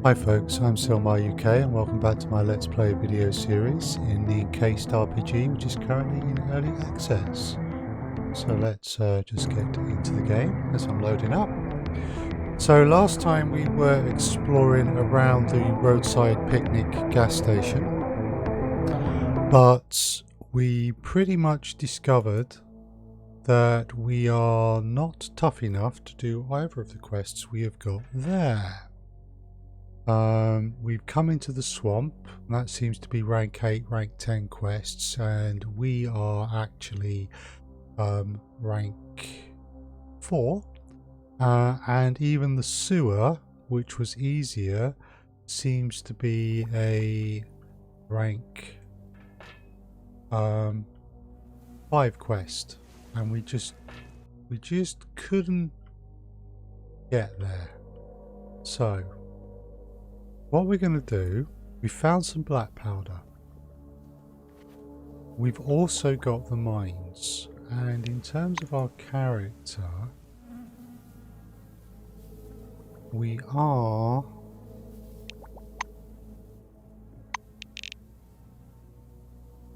Hi folks, I'm SilmarUK and welcome back to my Let's Play video series in the Encased RPG, which is currently in Early Access. So let's just get into the game as I'm loading up. So last time we were exploring around the Roadside Picnic gas station, but we pretty much discovered that we are not tough enough to do either of the quests we have got there. We've come into the swamp, and that seems to be rank 8, rank 10 quests, and we are actually rank 4. And even the sewer, which was easier, seems to be a rank 5 quest, and we just couldn't get there. So what we're going to do, we found some black powder. We've also got the mines, and in terms of our character, we are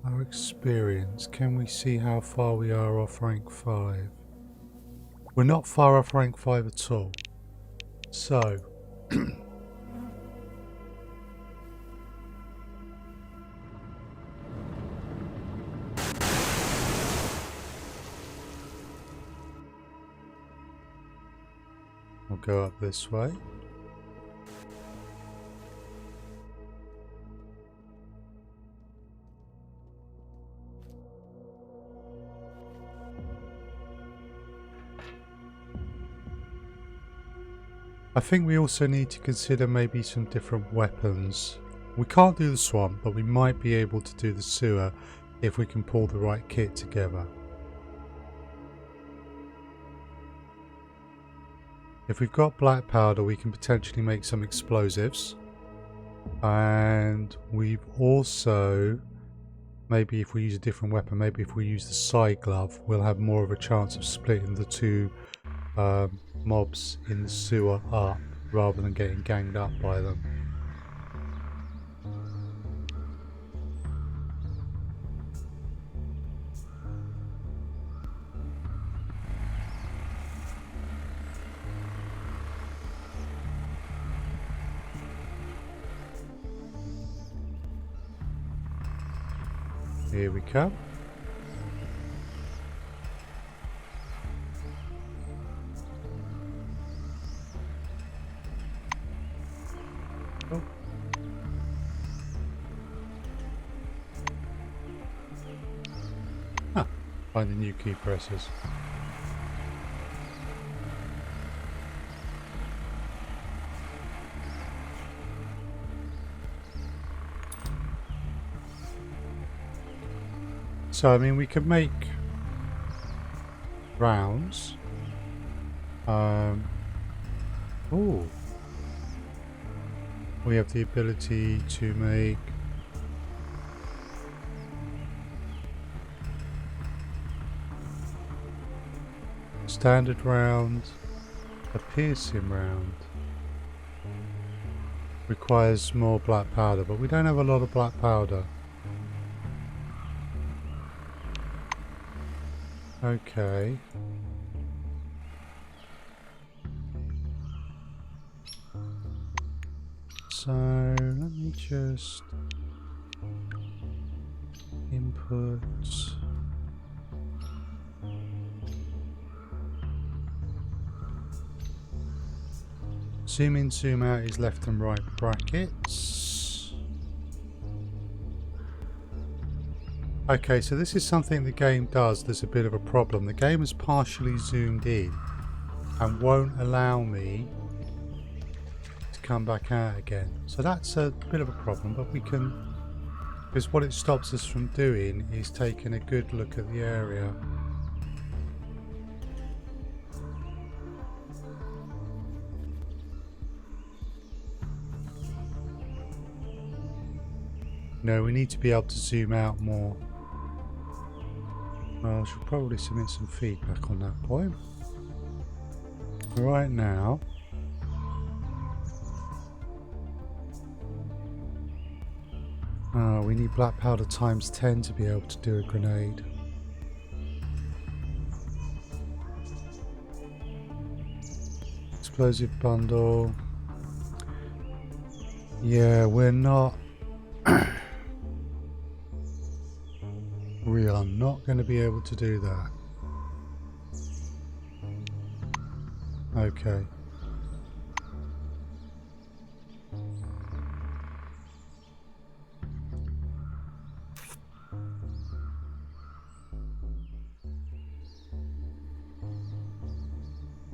our experience. Can we see how far we are off rank 5? We're not far off rank 5 at all. So we'll go up this way. I think we also need to consider maybe some different weapons. We can't do the swamp, but we might be able to do the sewer if we can pull the right kit together. If we've got black powder, we can potentially make some explosives. And we've also, maybe if we use a different weapon, maybe if we use the side glove, we'll have more of a chance of splitting the two mobs in the sewer up rather than getting ganged up by them. Here we come. Oh. Ah, find the new key presses. So, I mean, we could make rounds. Ooh. We have the ability to make standard round, a piercing round. Requires more black powder, but we don't have a lot of black powder. Okay. So let me just input zoom in, zoom out is left and right brackets. Okay, so this is something the game does. There's a bit of a problem. The game is partially zoomed in and won't allow me to come back out again. So that's a bit of a problem, but we can, because what it stops us from doing is taking a good look at the area. No, we need to be able to zoom out more. Well, I should probably submit some feedback on that point. Right now, Oh, we need black powder times 10 to be able to do a grenade. Explosive bundle. Yeah, we're not... we are not going to be able to do that. Okay.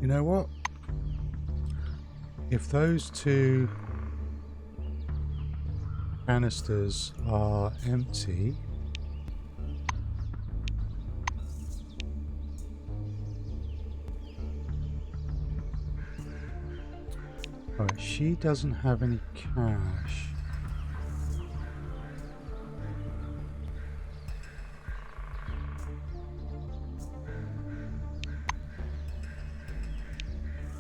You know what? If those two canisters are empty, alright, she doesn't have any cash.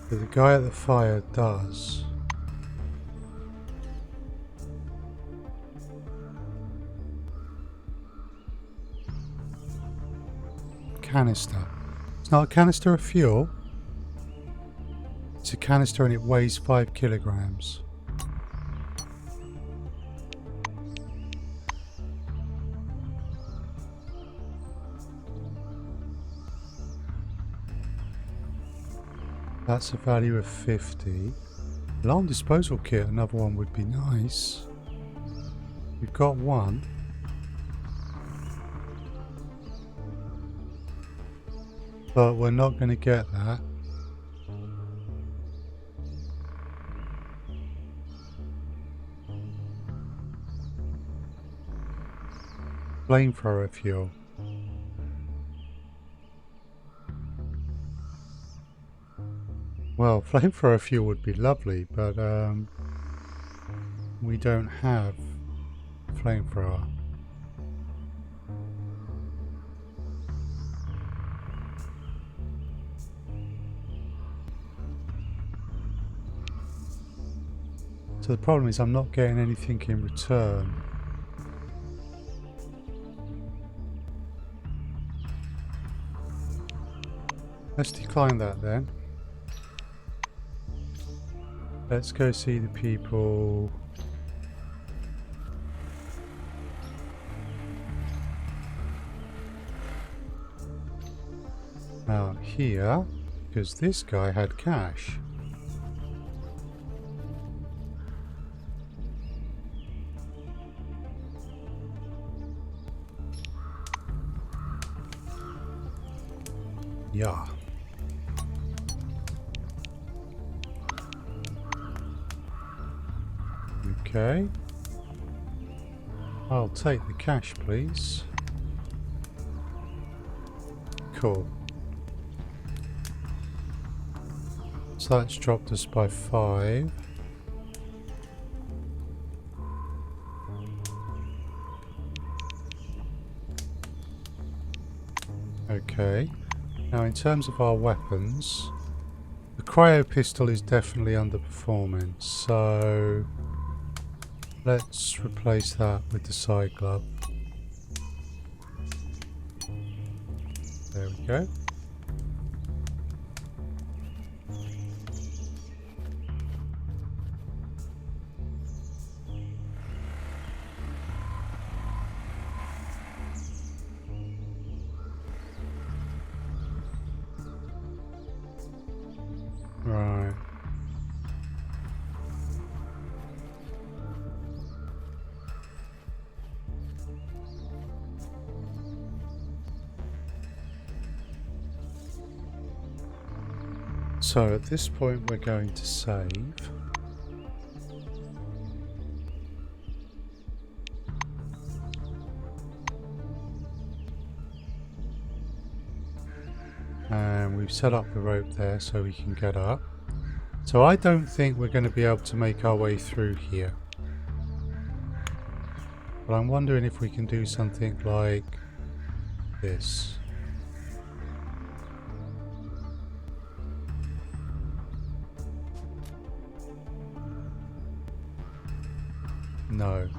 But the guy at the fire does. Canister. It's not a canister of fuel. It's a canister and it weighs 5 kilograms. That's a value of 50. Alarm disposal kit, another one would be nice. We've got one. But we're not going to get that. Flamethrower fuel. Well, flamethrower fuel would be lovely, but we don't have flamethrower. So the problem is I'm not getting anything in return. Let's decline that then. Let's go see the people. Out here, because this guy had cash. Yeah. Okay. I'll take the cash, please. Cool. So that's dropped us by 5. Okay. Now in terms of our weapons, the cryo pistol is definitely underperforming, so let's replace that with the side glove. There we go. Right. So at this point we're going to save. And we've set up the rope there so we can get up. So I don't think we're going to be able to make our way through here. But I'm wondering if we can do something like this. No.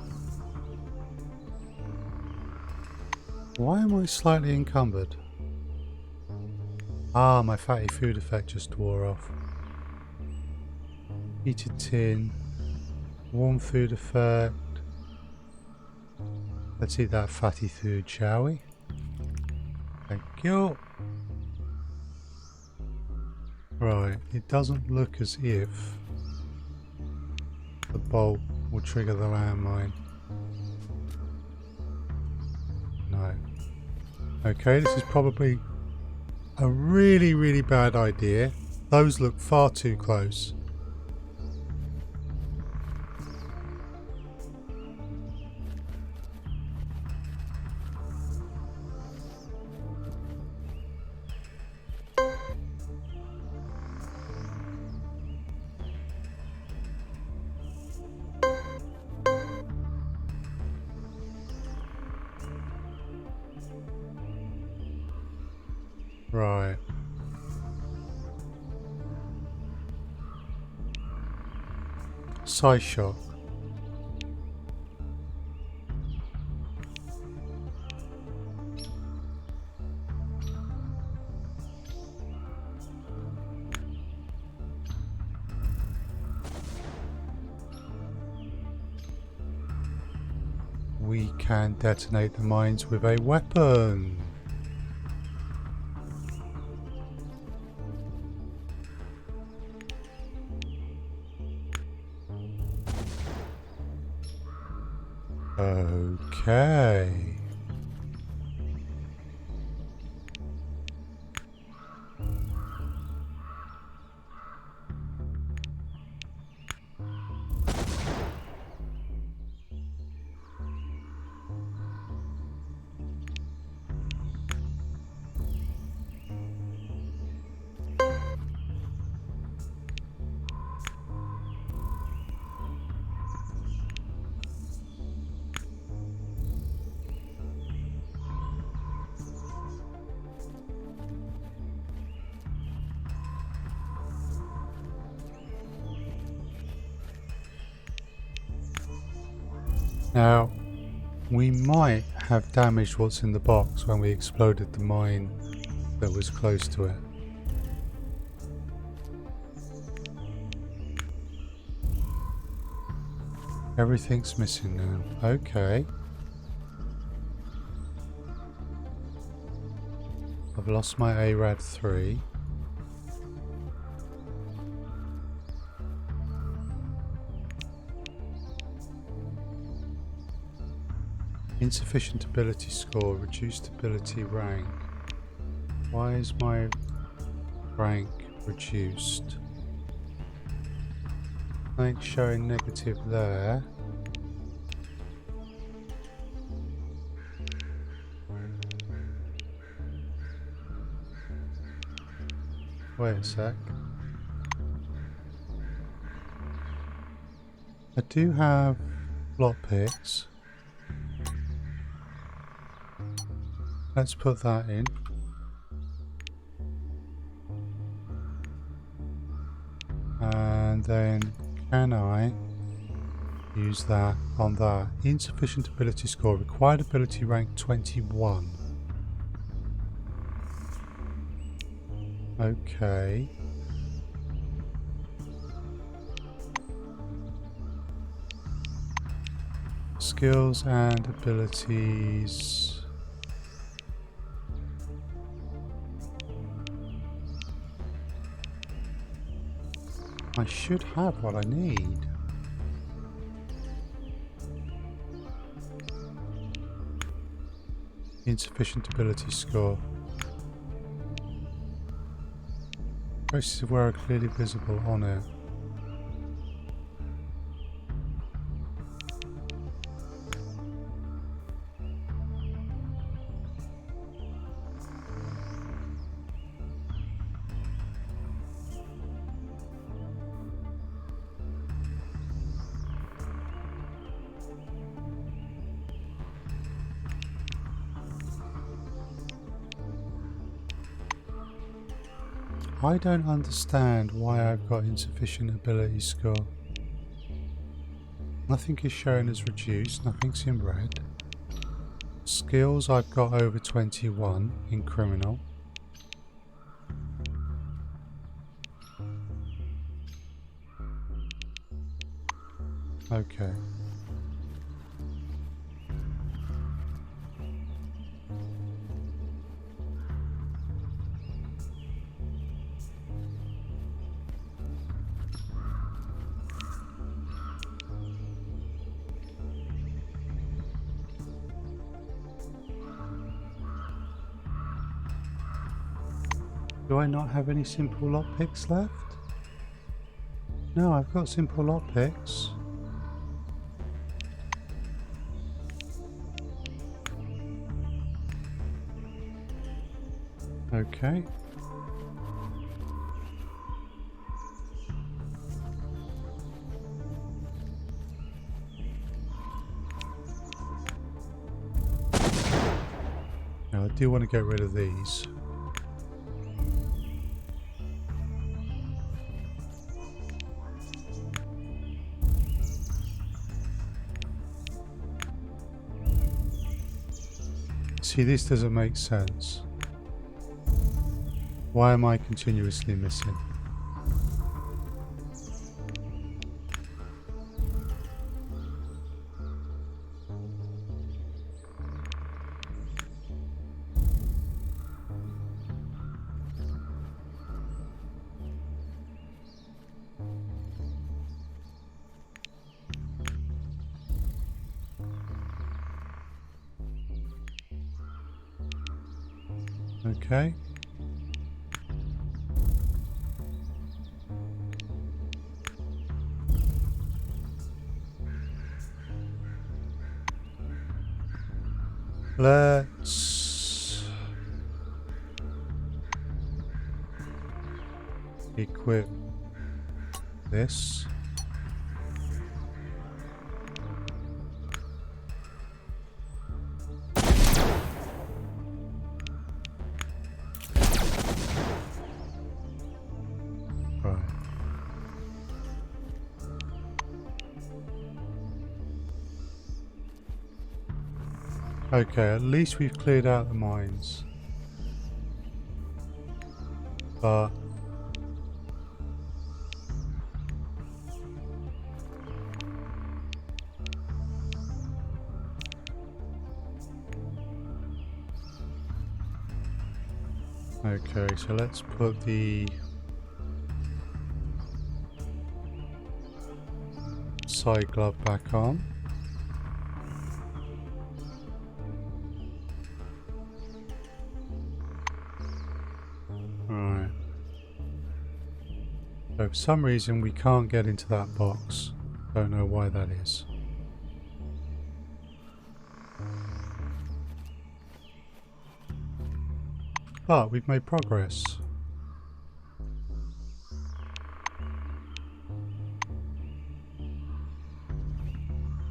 Why am I slightly encumbered? Ah, my fatty food effect just wore off. Heated tin. Warm food effect. Let's eat that fatty food, shall we? Thank you. Right, it doesn't look as if the bolt will trigger the landmine. No. Okay, this is probably a really, really bad idea. Those look far too close. Right. Side shock. We can detonate the mines with a weapon. Okay. Now, we might have damaged what's in the box when we exploded the mine that was close to it. Everything's missing now. Okay. I've lost my ARAD 3. Insufficient ability score, reduced ability rank. Why is my rank reduced? Rank showing negative there. Wait a sec. I do have lockpicks. Let's put that in. And then can I use that on that? Insufficient ability score, required ability rank 21. Okay. Skills and abilities. I should have what I need. Insufficient ability score. Traces of wear are clearly visible on it. I don't understand why I've got insufficient ability score. Nothing is shown as reduced, nothing's in red. Skills, I've got over 21 in criminal. Okay. Do I not have any simple lockpicks left? No, I've got simple lockpicks. Okay. Now, I do want to get rid of these. See, this doesn't make sense. Why am I continuously missing? Okay. Let's equip this. Okay, at least we've cleared out the mines. But okay, so let's put the side glove back on. So for some reason we can't get into that box. Don't know why that is. But we've made progress.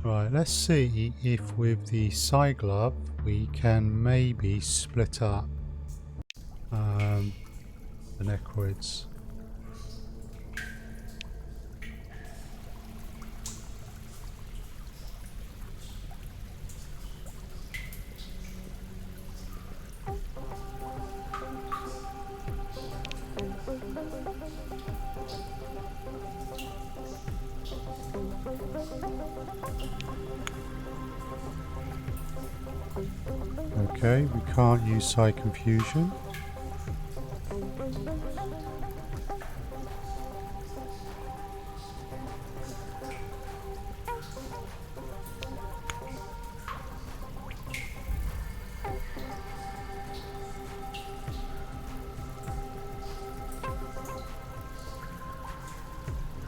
Right, let's see if with the side glove we can maybe split up the necroids. Okay, we can't use side confusion.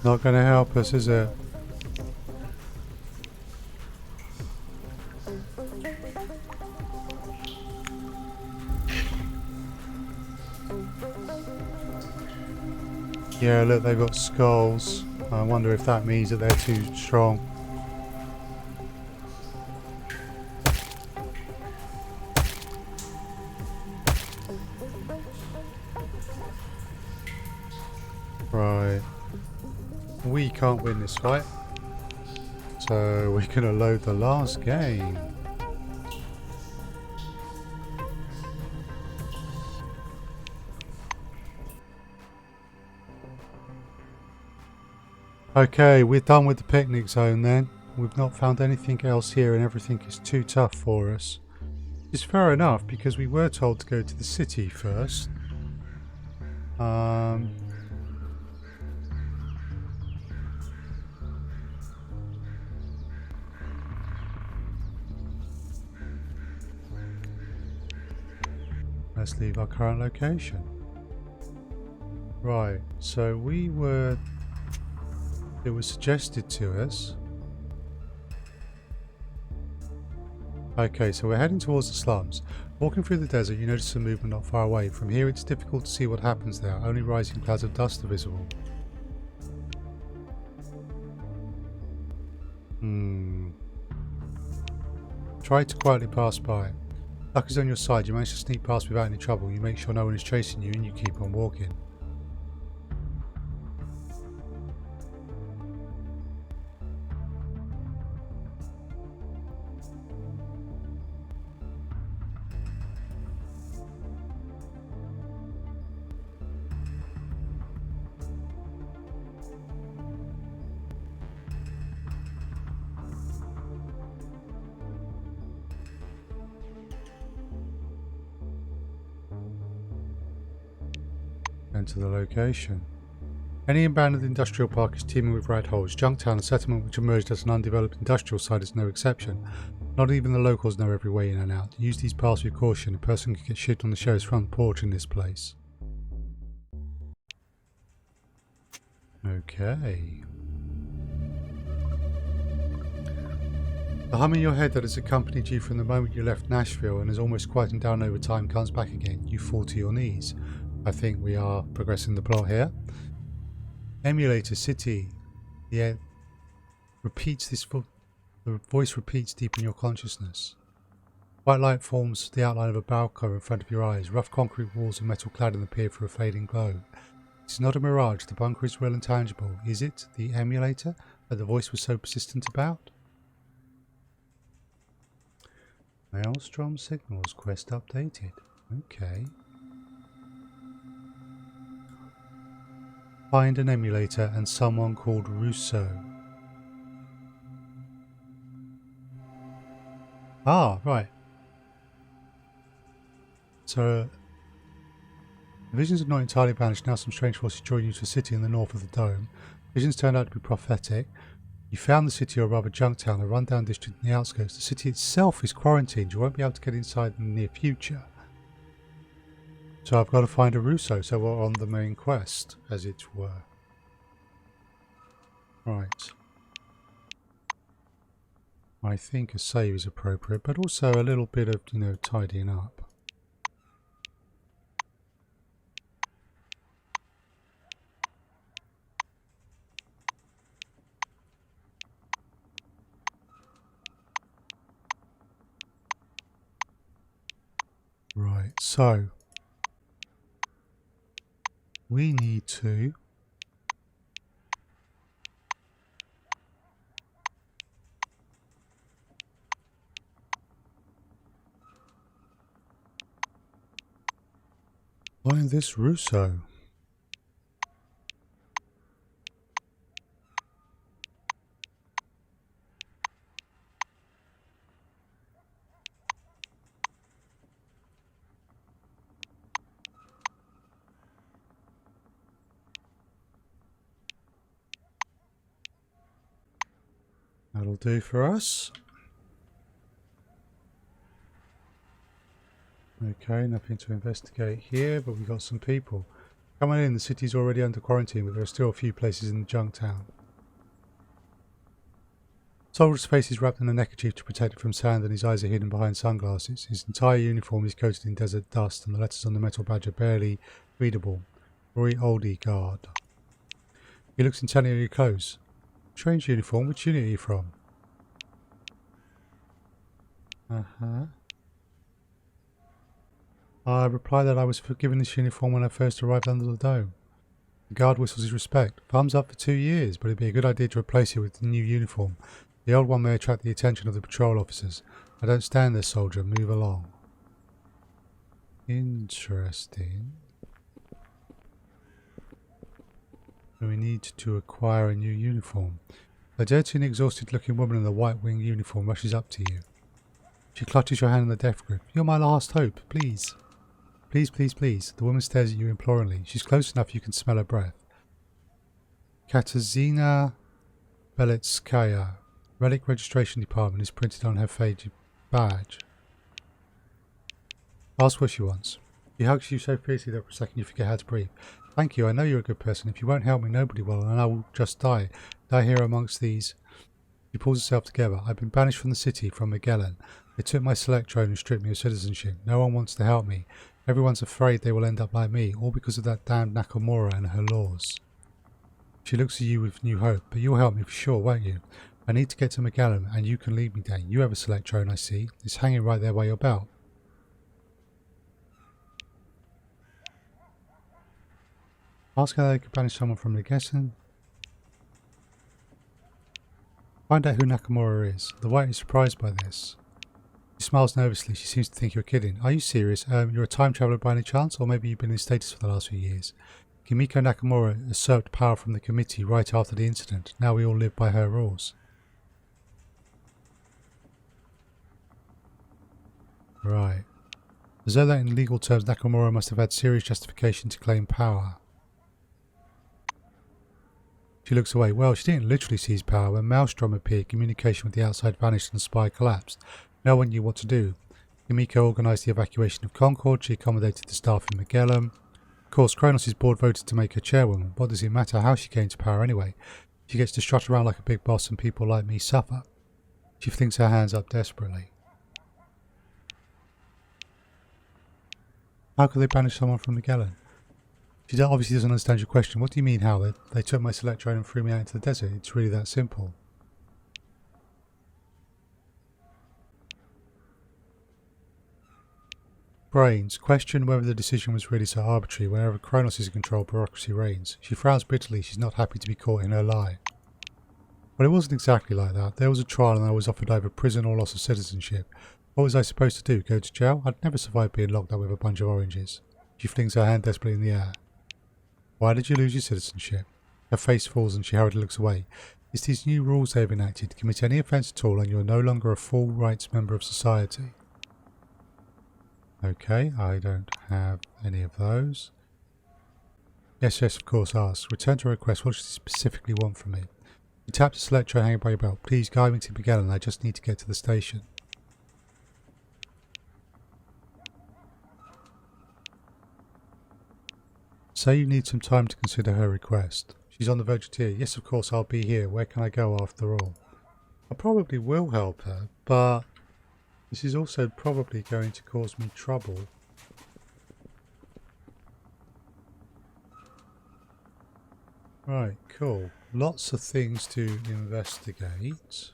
Not going to help us, is it? Yeah, look, they've got skulls. I wonder if that means that they're too strong. Right. We can't win this fight. So we're going to load the last game. Okay, we're done with the picnic zone then. We've not found anything else here and everything is too tough for us. It's fair enough because we were told to go to the city first. Let's leave our current location. Right, so it was suggested to us. Okay, so we're heading towards the slums. Walking through the desert, you notice some movement not far away. From here, it's difficult to see what happens there. Only rising clouds of dust are visible. Try to quietly pass by. Luck is on your side. You manage to sneak past without any trouble. You make sure no one is chasing you and you keep on walking. Enter the location. Any abandoned industrial park is teeming with rat holes. Junktown, a settlement which emerged as an undeveloped industrial site, is no exception. Not even the locals know every way in and out. Use these paths with caution. A person could get shit on the sheriff's front porch in this place. Okay. The hum in your head that has accompanied you from the moment you left Nashville and has almost quietened down over time comes back again. You fall to your knees. I think we are progressing the plot here. Emulator City. The voice repeats deep in your consciousness. White light forms the outline of a balcony in front of your eyes. Rough concrete walls and metal cladding appear through a fading glow. It's not a mirage. The bunker is real and tangible. Is it the emulator that the voice was so persistent about? Maelstrom signals. Quest updated. Okay. Find an emulator and someone called Russo. Ah, right. So, the visions are not entirely vanished. Now some strange forces join you to a city in the north of the dome. Visions turned out to be prophetic. You found the city, or rather Junktown, a rundown district in the outskirts. The city itself is quarantined. You won't be able to get inside in the near future. So I've got to find a Russo, so we're on the main quest, as it were. Right. I think a save is appropriate, but also a little bit of, tidying up. Right, so we need to find this Russo. That'll do for us. Okay, nothing to investigate here, but we've got some people. Coming in, the city's already under quarantine, but there are still a few places in the Junktown. Soldier's face is wrapped in a neckerchief to protect it from sand and his eyes are hidden behind sunglasses. His entire uniform is coated in desert dust and the letters on the metal badge are barely readable. Roy Oldie Guard. He looks intently at your clothes. Strange uniform, which unit are you from? I reply that I was given this uniform when I first arrived under the dome. The guard whistles his respect. Thumbs up for 2 years, but it'd be a good idea to replace it with the new uniform. The old one may attract the attention of the patrol officers. I don't stand there, soldier. Move along. Interesting. We need to acquire a new uniform. A dirty and exhausted looking woman in a white wing uniform rushes up to you. She clutches your hand in the death grip. You're my last hope, please. Please, please, please. The woman stares at you imploringly. She's close enough you can smell her breath. Katarzyna Beletskaya. Relic Registration Department is printed on her faded badge. Ask what she wants. She hugs you so fiercely that for a second you forget how to breathe. Thank you, I know you're a good person. If you won't help me, nobody will, and I will just die. Die here amongst these. She pulls herself together. I've been banished from the city, from Magellan. They took my select drone and stripped me of citizenship. No one wants to help me. Everyone's afraid they will end up like me, all because of that damned Nakamura and her laws. She looks at you with new hope, but you'll help me for sure, won't you? I need to get to Magellan, and you can lead me there. You have a select drone, I see. It's hanging right there by your belt. Ask how they could banish someone from Magellan. Find out who Nakamura is. The White is surprised by this. She smiles nervously. She seems to think you're kidding. Are you serious? You're a time traveller by any chance? Or maybe you've been in status for the last few years? Kimiko Nakamura usurped power from the committee right after the incident. Now we all live by her rules. Right. As though that in legal terms Nakamura must have had serious justification to claim power. She looks away. Well, she didn't literally seize power. When Maelstrom appeared, communication with the outside vanished and the spy collapsed. No one knew what to do. Kimiko organised the evacuation of Concord. She accommodated the staff in Magellan. Of course, Kronos' board voted to make her chairwoman. What does it matter how she came to power anyway? She gets to strut around like a big boss and people like me suffer. She flings her hands up desperately. How could they banish someone from Magellan? She obviously doesn't understand your question. What do you mean how? They took my select drone and threw me out into the desert. It's really that simple. Brains. Question whether the decision was really so arbitrary. Whenever Kronos is in control, bureaucracy reigns. She frowns bitterly. She's not happy to be caught in her lie. Well, it wasn't exactly like that. There was a trial and I was offered either prison or loss of citizenship. What was I supposed to do? Go to jail? I'd never survive being locked up with a bunch of oranges. She flings her hand desperately in the air. Why did you lose your citizenship? Her face falls and she hurriedly looks away. It's these new rules they've enacted. Commit any offence at all and you're no longer a full rights member of society. Okay, I don't have any of those. Yes, of course, ask. Return to request. What does she specifically want from me? You tap the select drone hanging by your belt. Please guide me to Magellan. I just need to get to the station. Say you need some time to consider her request. She's on the verge of tears. Yes, of course, I'll be here. Where can I go after all? I probably will help her, but this is also probably going to cause me trouble. Right, cool. Lots of things to investigate.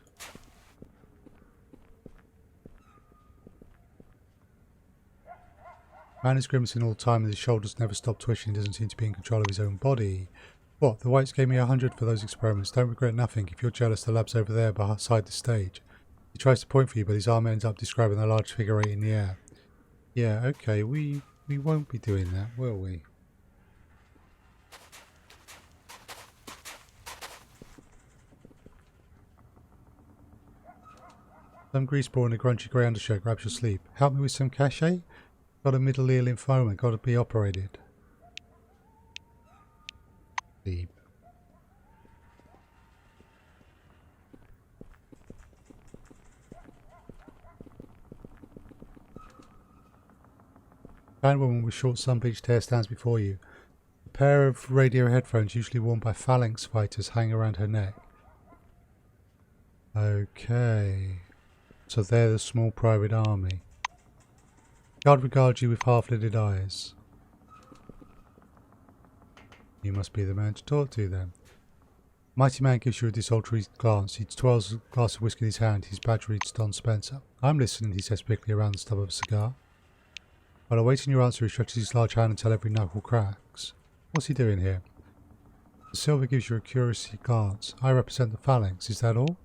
Man is grimacing all the time and his shoulders never stop twitching. He doesn't seem to be in control of his own body. What? The Whites gave me 100 for those experiments. Don't regret nothing. If you're jealous, the lab's over there beside the stage. He tries to point for you, but his arm ends up describing a large figure eight in the air. Yeah, okay, we won't be doing that, will we? Some greaseball in a grungy grey undershirt grabs your sleeve. Help me with some cachet? Got a middle ear lymphoma, got to be operated. Sleep. Giant woman with short sun-bleached hair stands before you. A pair of radio headphones, usually worn by phalanx fighters, hang around her neck. Okay. So they're the small private army. God regards you with half-lidded eyes. You must be the man to talk to then. Mighty man gives you a desultory glance. He twirls a glass of whiskey in his hand. His badge reads Don Spencer. I'm listening, he says quickly around the stub of a cigar. While awaiting your answer, he stretches his large hand until every knuckle cracks. What's he doing here? The silver gives you a curious glance. I represent the phalanx, is that all?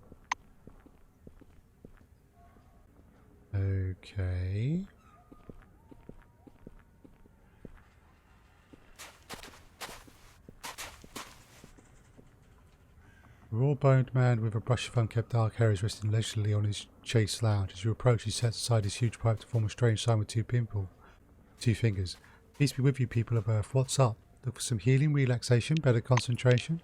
Okay. A raw-boned man with a brush of unkempt dark hair is resting leisurely on his chase lounge. As you approach, he sets aside his huge pipe to form a strange sign with two fingers. Peace be with you, people of Earth. What's up? Look for some healing, relaxation, better concentration?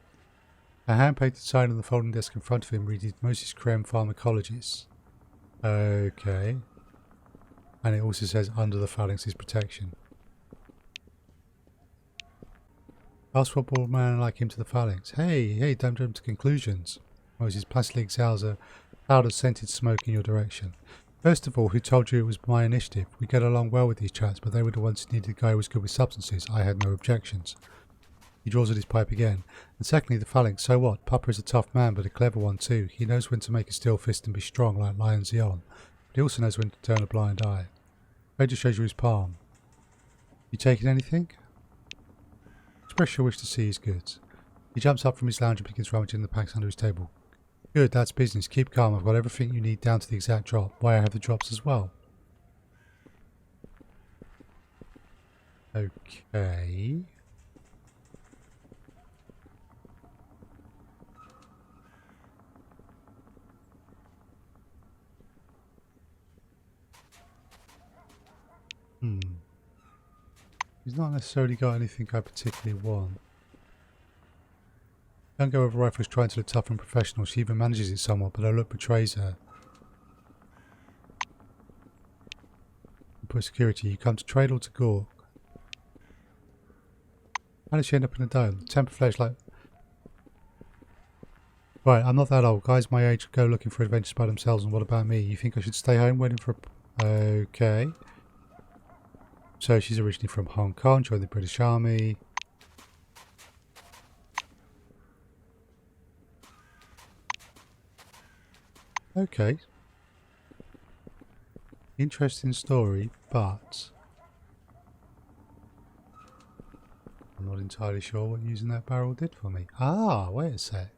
A hand-painted sign on the folding desk in front of him reads Moses Creme Pharmacologist. Okay. And it also says under the phalanx is protection. Ask what brought a man like him to the phalanx. Hey, don't jump to conclusions. Moses placidly exhales a cloud of scented smoke in your direction. First of all, who told you it was my initiative? We get along well with these chats, but they were the ones who needed a guy who was good with substances. I had no objections. He draws at his pipe again. And secondly, the phalanx. So what? Papa is a tough man, but a clever one too. He knows when to make a steel fist and be strong like Lion Zion. But he also knows when to turn a blind eye. Ranger shows you his palm. You taking anything? Express your wish to see his goods. He jumps up from his lounge and begins rummaging the packs under his table. Good, that's business. Keep calm. I've got everything you need down to the exact drop. Why I have the drops as well. Okay. He's not necessarily got anything I particularly want. Young girl with a rifle is trying to look tough and professional. She even manages it somewhat, but her look betrays her. Put security. You come to trade or to gawk? How did she end up in a dome? Temper flares like... Right, I'm not that old. Guys my age go looking for adventures by themselves, and what about me? You think I should stay home waiting for a... Okay. So she's originally from Hong Kong, joined the British Army. Okay. Interesting story, but I'm not entirely sure what using that barrel did for me. Ah, wait a sec.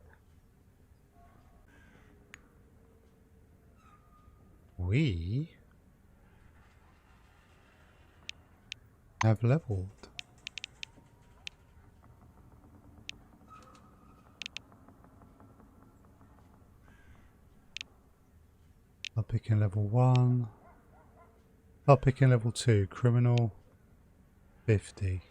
We have leveled. I'll pick in level 1. I'll pick in level 2. Criminal 50.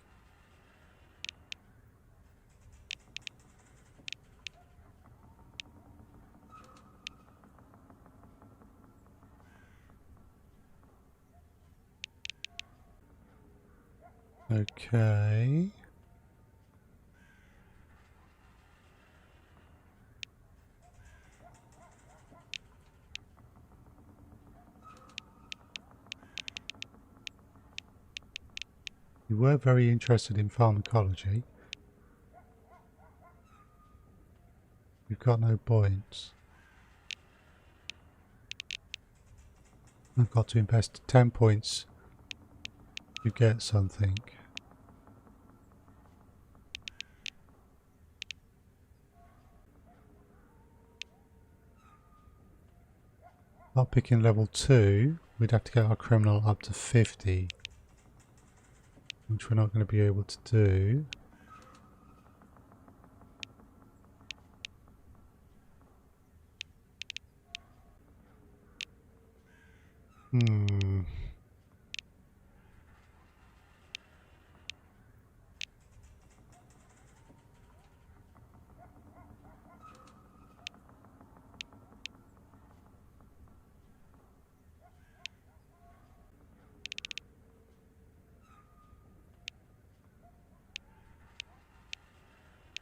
Okay. You were very interested in pharmacology. You've got no points. I've got to invest 10 points to get something. Not picking level 2, we'd have to get our criminal up to 50. Which we're not going to be able to do.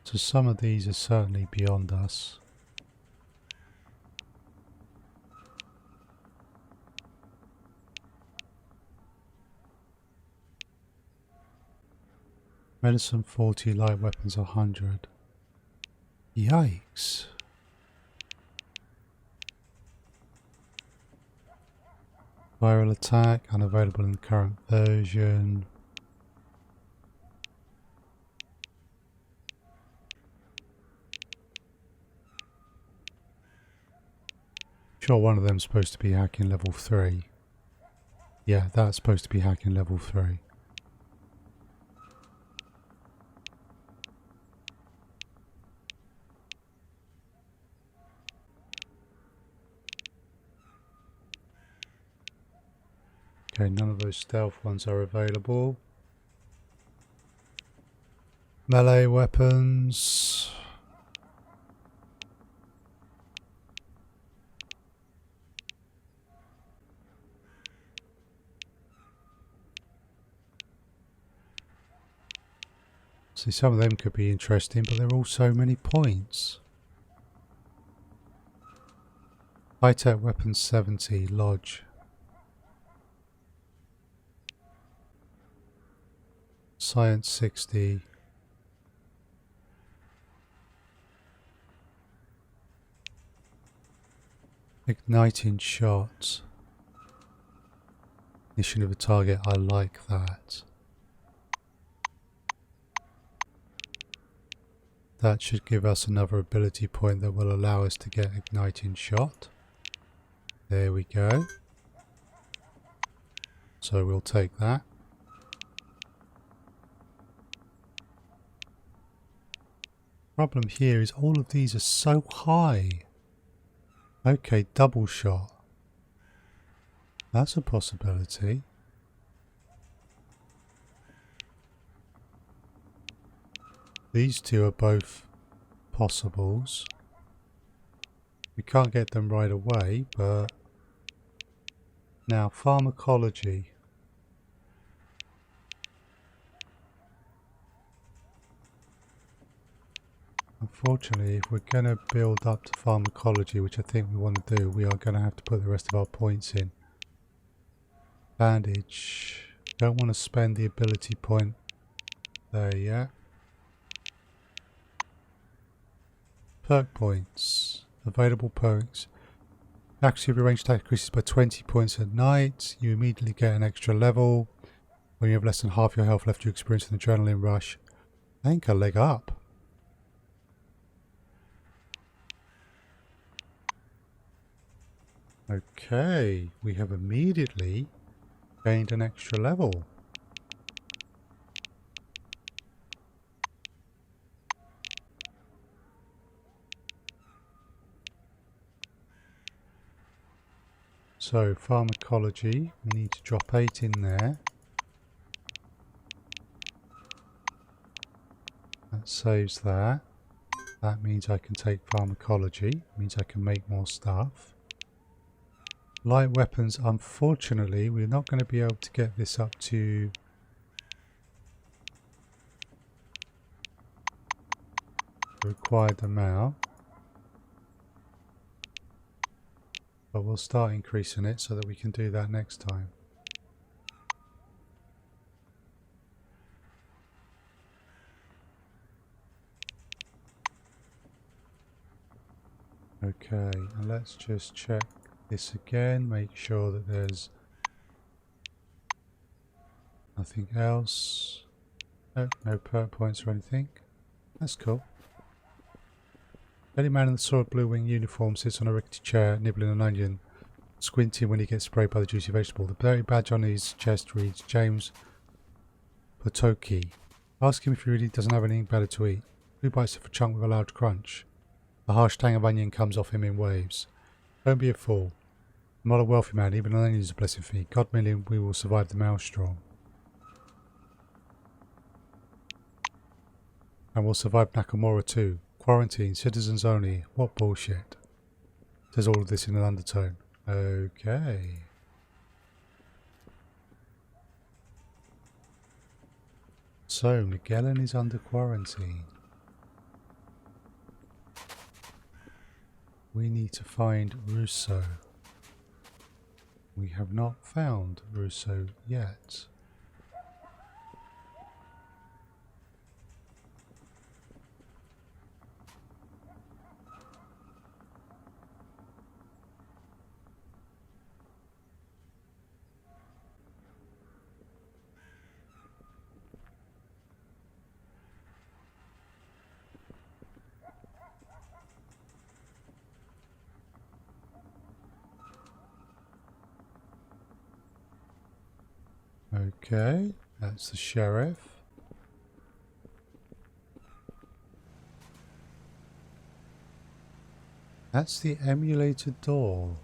So some of these are certainly beyond us. Medicine 40, light weapons 100. Yikes. Viral attack, unavailable in the current version. Sure, one of them's supposed to be hacking level 3. Yeah, that's supposed to be hacking level 3. Okay, none of those stealth ones are available. Melee weapons. See, some of them could be interesting, but they're all so many points. High-tech weapons 70, Lodge. Science 60. Igniting shots. Ignition of a target, I like that. That should give us another ability point that will allow us to get igniting shot. There we go. So we'll take that. Problem here is all of these are so high. Okay, double shot. That's a possibility. These two are both possibles. We can't get them right away, but now pharmacology. Unfortunately, if we're going to build up to pharmacology, which I think we want to do, we are going to have to put the rest of our points in. Bandage. Don't want to spend the ability point there yet. Perk points. Available perks. Accuracy of your ranged attack increases by 20 points at night. You immediately get an extra level. When you have less than half your health left, you experience an adrenaline rush. I think a leg up. Okay, we have immediately gained an extra level. So pharmacology, we need to drop 8 in there. That saves that. That means I can take pharmacology, means I can make more stuff. Light weapons, unfortunately, we're not going to be able to get this up to the required amount. But we'll start increasing it so that we can do that next time. Okay, and let's just check this again, make sure that there's nothing else. No perk points or anything. That's cool. Any man in the soiled blue wing uniform sits on a rickety chair, nibbling an onion, squinting when he gets sprayed by the juicy vegetable. The blurry badge on his chest reads James Potoki. Ask him if he really doesn't have anything better to eat. Blue bites off a chunk with a loud crunch. The harsh tang of onion comes off him in waves. Don't be a fool. I'm not a wealthy man, even an onion is a blessing for me. God willing, we will survive the maelstrom. And we'll survive Nakamura too. Quarantine, citizens only. What bullshit. Says all of this in an undertone. Okay. So, Magellan is under quarantine. We need to find Russo. We have not found Russo yet. Okay, that's the sheriff. That's the emulated door.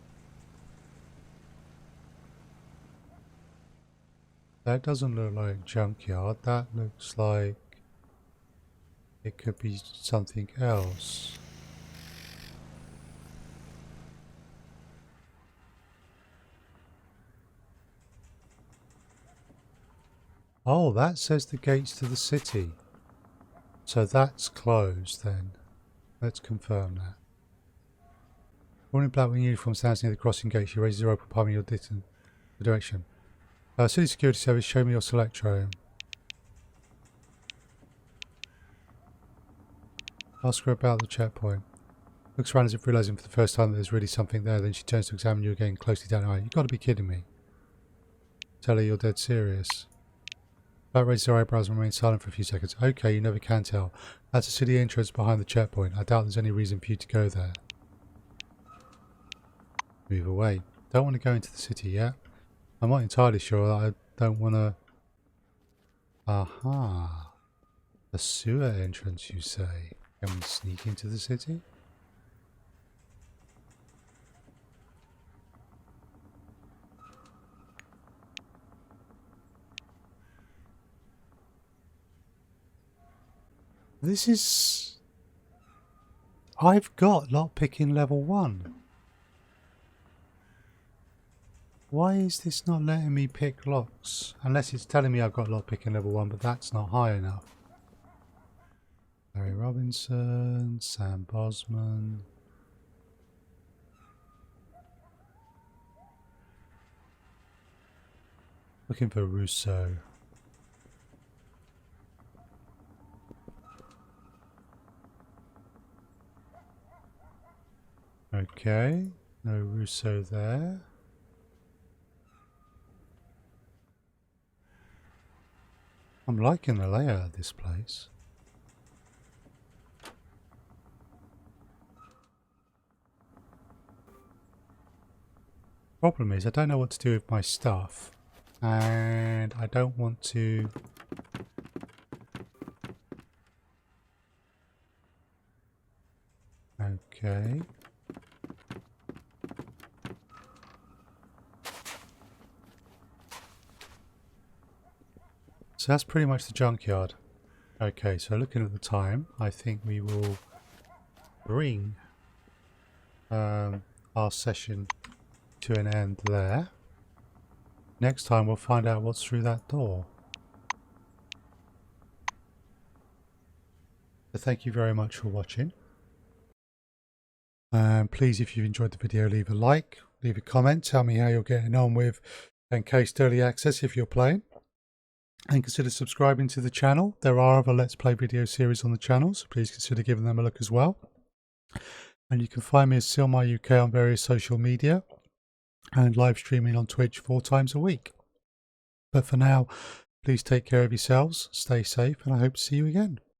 That doesn't look like junkyard. That looks like it could be something else. Oh, that says the gates to the city. So that's closed then. Let's confirm that. Woman in black with uniform stands near the crossing gate. She raises her open palm in your direction. City Security Service, show me your select room. Ask her about the checkpoint. Looks around as if realising for the first time that there's really something there. Then she turns to examine you again closely down her eye. You've got to be kidding me. Tell her you're dead serious. Bat raises her eyebrows and remains silent for a few seconds. Okay, you never can tell. That's a city entrance behind the checkpoint. I doubt there's any reason for you to go there. Move away. Don't want to go into the city yet. I'm not entirely sure that I don't want to... Aha. A sewer entrance, you say? Can we sneak into the city? This is... I've got lockpicking level 1. Why is this not letting me pick locks? Unless it's telling me I've got lockpicking level 1, but that's not high enough. Larry Robinson, Sam Bosman. Looking for Russo. Okay, no Russo there. I'm liking the layout of this place. Problem is, I don't know what to do with my stuff, and I don't want to... Okay. So that's pretty much the junkyard. Okay, so looking at the time, I think we will bring our session to an end there. Next time we'll find out what's through that door. So thank you very much for watching. Please, if you've enjoyed the video, leave a like, leave a comment, tell me how you're getting on with Encased Early Access if you're playing. And consider subscribing to the channel. There are other Let's Play video series on the channel, so please consider giving them a look as well. And you can find me as SilmarUK on various social media and live streaming on Twitch 4 times a week. But for now, please take care of yourselves, stay safe, and I hope to see you again.